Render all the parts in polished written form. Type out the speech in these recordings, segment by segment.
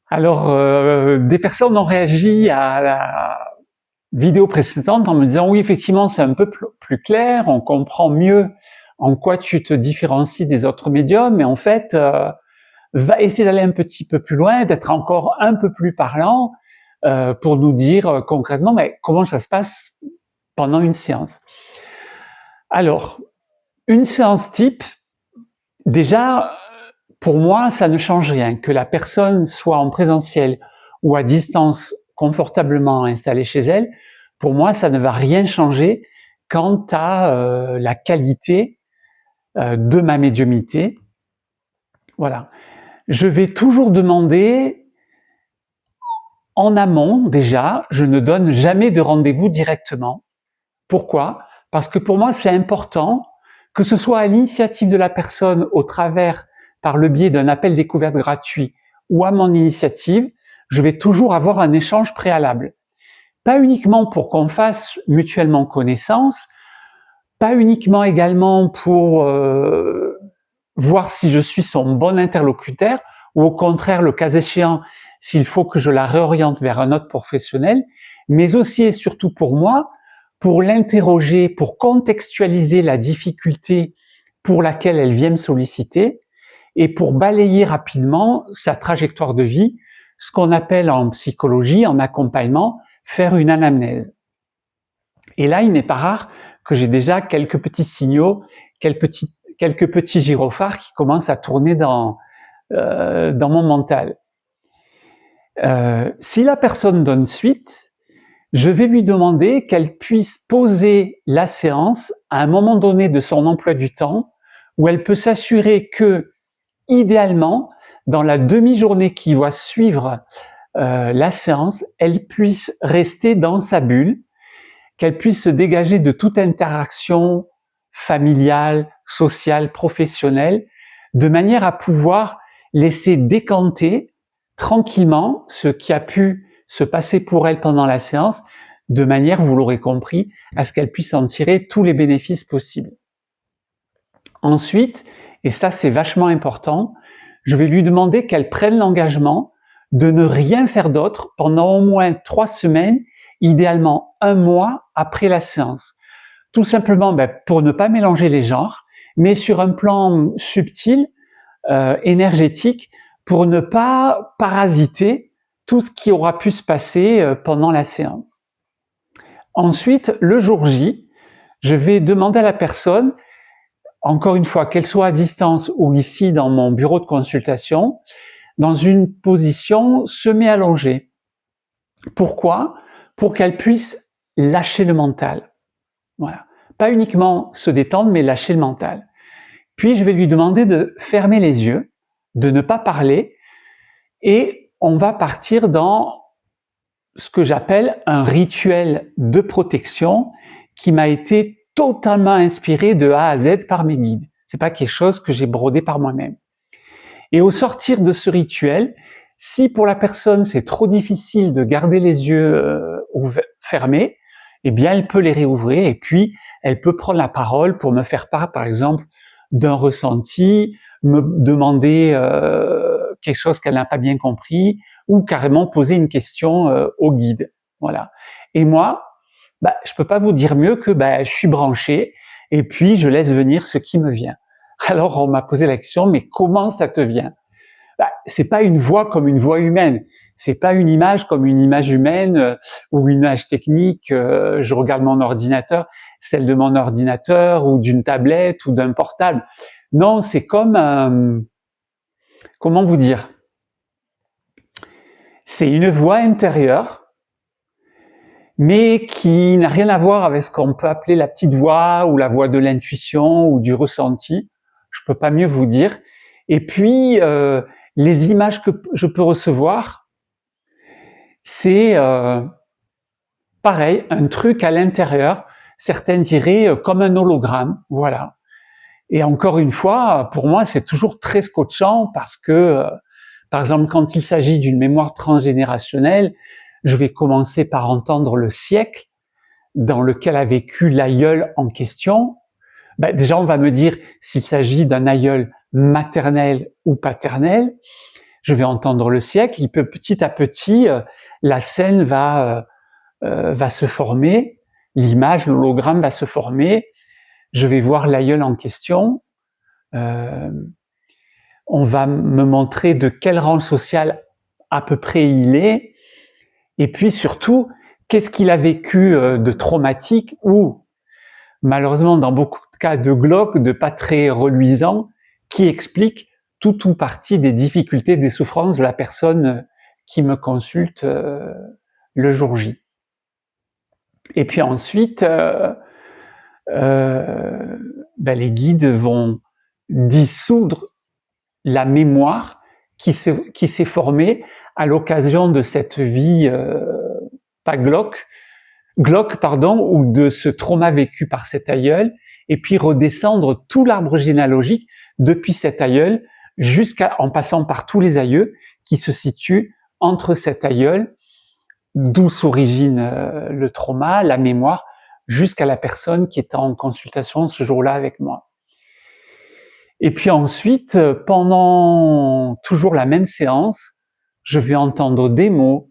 Alors, des personnes ont réagi à la vidéo précédente en me disant oui, effectivement, c'est un peu plus clair, on comprend mieux en quoi tu te différencies des autres médiums, mais en fait, va essayer d'aller un petit peu plus loin, d'être encore un peu plus parlant pour nous dire concrètement mais comment ça se passe pendant une séance. Alors, une séance type, déjà, pour moi, ça ne change rien. Que la personne soit en présentiel ou à distance, confortablement installée chez elle, pour moi, ça ne va rien changer quant à la qualité de ma médiumnité. Voilà. Je vais toujours demander en amont, déjà, je ne donne jamais de rendez-vous directement. Pourquoi? Parce que pour moi, c'est important que ce soit à l'initiative de la personne au travers, par le biais d'un appel découverte gratuit ou à mon initiative, je vais toujours avoir un échange préalable. Pas uniquement pour qu'on fasse mutuellement connaissance, pas uniquement également pour voir si je suis son bon interlocuteur, ou au contraire, le cas échéant, s'il faut que je la réoriente vers un autre professionnel, mais aussi et surtout pour moi, pour l'interroger, pour contextualiser la difficulté pour laquelle elle vient me solliciter, et pour balayer rapidement sa trajectoire de vie, ce qu'on appelle en psychologie, en accompagnement, faire une anamnèse. Et là, il n'est pas rare que j'ai déjà quelques petits signaux, quelques petits gyrophares qui commencent à tourner dans mon mental. Si la personne donne suite, je vais lui demander qu'elle puisse poser la séance à un moment donné de son emploi du temps, où elle peut s'assurer que, idéalement, dans la demi-journée qui va suivre la séance, elle puisse rester dans sa bulle, qu'elle puisse se dégager de toute interaction familiale, sociale, professionnelle, de manière à pouvoir laisser décanter tranquillement ce qui a pu se passer pour elle pendant la séance, de manière, vous l'aurez compris, à ce qu'elle puisse en tirer tous les bénéfices possibles. Ensuite, et ça c'est vachement important, je vais lui demander qu'elle prenne l'engagement de ne rien faire d'autre pendant au moins 3 semaines, idéalement 1 mois après la séance. Tout simplement pour ne pas mélanger les genres, mais sur un plan subtil, énergétique, pour ne pas parasiter tout ce qui aura pu se passer pendant la séance. Ensuite, le jour J, je vais demander à la personne, encore une fois, qu'elle soit à distance ou ici dans mon bureau de consultation, dans une position semi-allongée. Pourquoi? Pour qu'elle puisse lâcher le mental. Voilà. Pas uniquement se détendre, mais lâcher le mental. Puis je vais lui demander de fermer les yeux, de ne pas parler, et on va partir dans ce que j'appelle un rituel de protection qui m'a été totalement inspiré de A à Z par mes guides. C'est pas quelque chose que j'ai brodé par moi-même. Et au sortir de ce rituel, si pour la personne c'est trop difficile de garder les yeux fermés, eh bien elle peut les réouvrir et puis elle peut prendre la parole pour me faire part, par exemple, d'un ressenti, me demander quelque chose qu'elle n'a pas bien compris, ou carrément poser une question au guide. Voilà. Et moi, je peux pas vous dire mieux que je suis branché et puis je laisse venir ce qui me vient. Alors on m'a posé la question, mais comment ça te vient? C'est pas une voix comme une voix humaine, c'est pas une image comme une image humaine ou une image technique. Je regarde mon ordinateur, celle de mon ordinateur ou d'une tablette ou d'un portable. Non, c'est comme comment vous dire? C'est une voix intérieure, mais qui n'a rien à voir avec ce qu'on peut appeler la petite voix ou la voix de l'intuition ou du ressenti. Je peux pas mieux vous dire. Et puis les images que je peux recevoir, c'est pareil, un truc à l'intérieur. Certains diraient comme un hologramme, voilà. Et encore une fois, pour moi, c'est toujours très scotchant parce que, par exemple, quand il s'agit d'une mémoire transgénérationnelle, je vais commencer par entendre le siècle dans lequel a vécu l'aïeul en question. Déjà, on va me dire s'il s'agit d'un aïeul maternel ou paternel. je vais entendre le siècle, il peut petit à petit, la scène va se former, l'image, l'hologramme va se former, je vais voir l'aïeul en question, on va me montrer de quel rang social à peu près il est, et puis surtout, qu'est-ce qu'il a vécu de traumatique ou, malheureusement, dans beaucoup de cas de glauque, de pas très reluisant, qui explique tout ou partie des difficultés, des souffrances de la personne qui me consulte le jour J. Et puis ensuite, les guides vont dissoudre la mémoire qui s'est formée à l'occasion de cette vie pas glauque, ou de ce trauma vécu par cet aïeul, et puis redescendre tout l'arbre généalogique depuis cet aïeul en passant par tous les aïeux qui se situent entre cet aïeul, d'où s'origine le trauma, la mémoire, jusqu'à la personne qui est en consultation ce jour-là avec moi. Et puis ensuite, pendant toujours la même séance, je vais entendre des mots.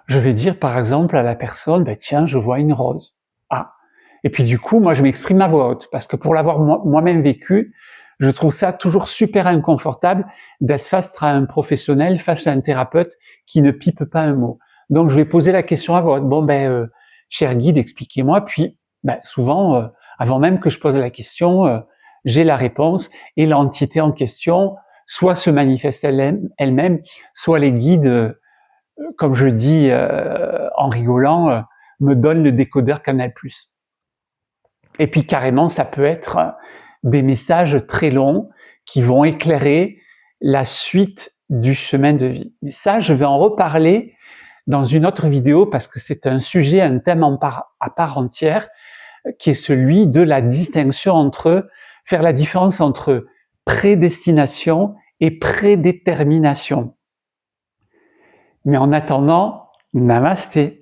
Je vais dire par exemple à la personne, tiens, je vois une rose. Ah. Et puis du coup, moi je m'exprime à voix haute, parce que pour l'avoir moi-même vécu, je trouve ça toujours super inconfortable d'être face à un professionnel, face à un thérapeute qui ne pipe pas un mot. Donc je vais poser la question à voix haute. Cher guide, expliquez-moi. Puis souvent, avant même que je pose la question, j'ai la réponse et l'entité en question soit se manifeste elle-même, soit les guides, comme je dis en rigolant, me donnent le décodeur Canal+. Et puis carrément, ça peut être des messages très longs qui vont éclairer la suite du chemin de vie. Mais ça, je vais en reparler dans une autre vidéo parce que c'est un sujet, un thème à part entière, qui est celui de la distinction faire la différence entre prédestination et prédétermination. Mais en attendant, namasté.